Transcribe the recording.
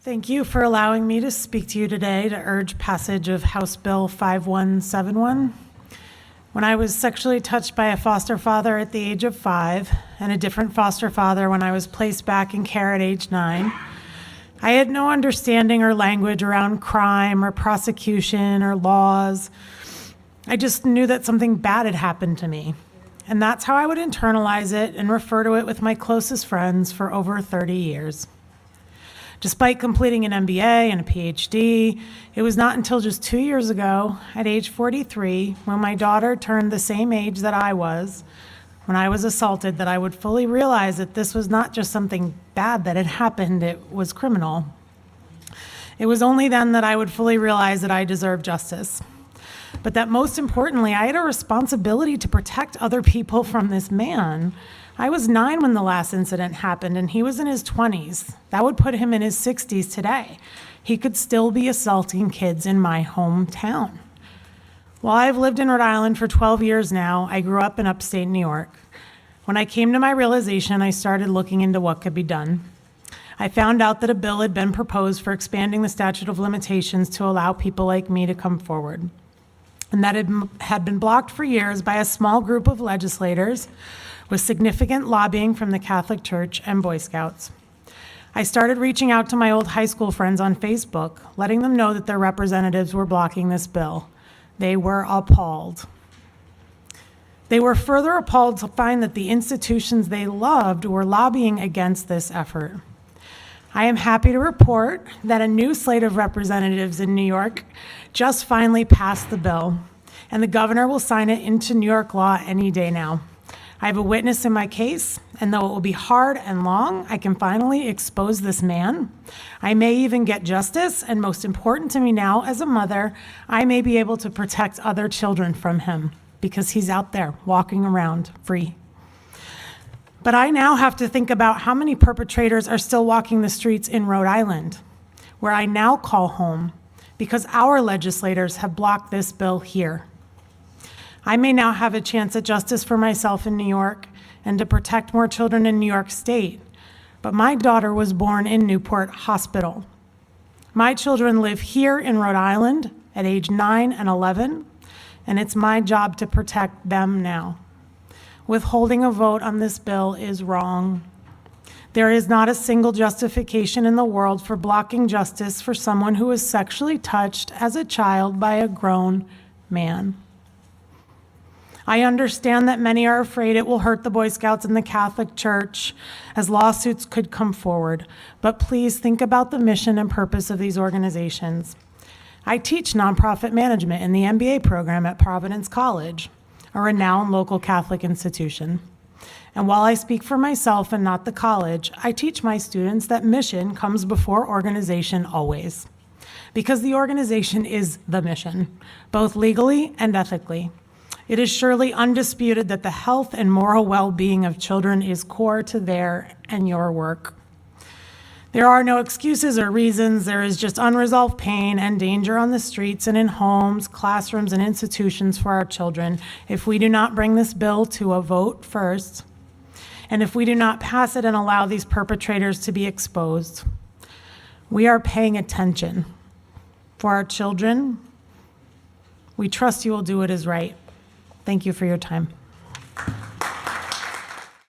Thank you for allowing me to speak to you today to urge passage of House Bill 5171. When I was sexually touched by a foster father at the age of 5 and a different foster father when I was placed back in care at age 9, I had no understanding or language around crime or prosecution or laws. I just knew that something bad had happened to me. And that's how I would internalize it and refer to it with my closest friends for over 30 years. Despite completing an MBA and a PhD, it was not until just 2 years ago, at age 43, when my daughter turned the same age that I was, when I was assaulted, that I would fully realize that this was not just something bad that had happened, it was criminal. It was only then that I would fully realize that I deserved justice. But that most importantly, I had a responsibility to protect other people from this man. I was 9 when the last incident happened, and he was in his 20s. That would put him in his 60s today. He could still be assaulting kids in my hometown. While I've lived in Rhode Island for 12 years now, I grew up in upstate New York. When I came to my realization, I started looking into what could be done. I found out that a bill had been proposed for expanding the statute of limitations to allow people like me to come forward. And that had been blocked for years by a small group of legislators with significant lobbying from the Catholic Church and Boy Scouts. I started reaching out to my old high school friends on Facebook, letting them know that their representatives were blocking this bill. They were appalled. They were further appalled to find that the institutions they loved were lobbying against this effort. I am happy to report that a new slate of representatives in New York just finally passed the bill, and the governor will sign it into New York law any day now. I have a witness in my case, and though it will be hard and long, I can finally expose this man. I may even get justice, and most important to me now as a mother, I may be able to protect other children from him because he's out there walking around free. But I now have to think about how many perpetrators are still walking the streets in Rhode Island, where I now call home, because our legislators have blocked this bill here. I may now have a chance at justice for myself in New York and to protect more children in New York State, but my daughter was born in Newport Hospital. My children live here in Rhode Island at age 9 and 11, and it's my job to protect them now. Withholding a vote on this bill is wrong. There is not a single justification in the world for blocking justice for someone who was sexually touched as a child by a grown man. I understand that many are afraid it will hurt the Boy Scouts and the Catholic Church, as lawsuits could come forward, but please think about the mission and purpose of these organizations. I teach nonprofit management in the MBA program at Providence College, a renowned local Catholic institution. And while I speak for myself and not the college, I teach my students that mission comes before organization always, because the organization is the mission, both legally and ethically. It is surely undisputed that the health and moral well-being of children is core to their and your work. There are no excuses or reasons. There is just unresolved pain and danger on the streets and in homes, classrooms, and institutions for our children if we do not bring this bill to a vote first, and if we do not pass it and allow these perpetrators to be exposed. We are paying attention. For our children, we trust you will do what is right. Thank you for your time.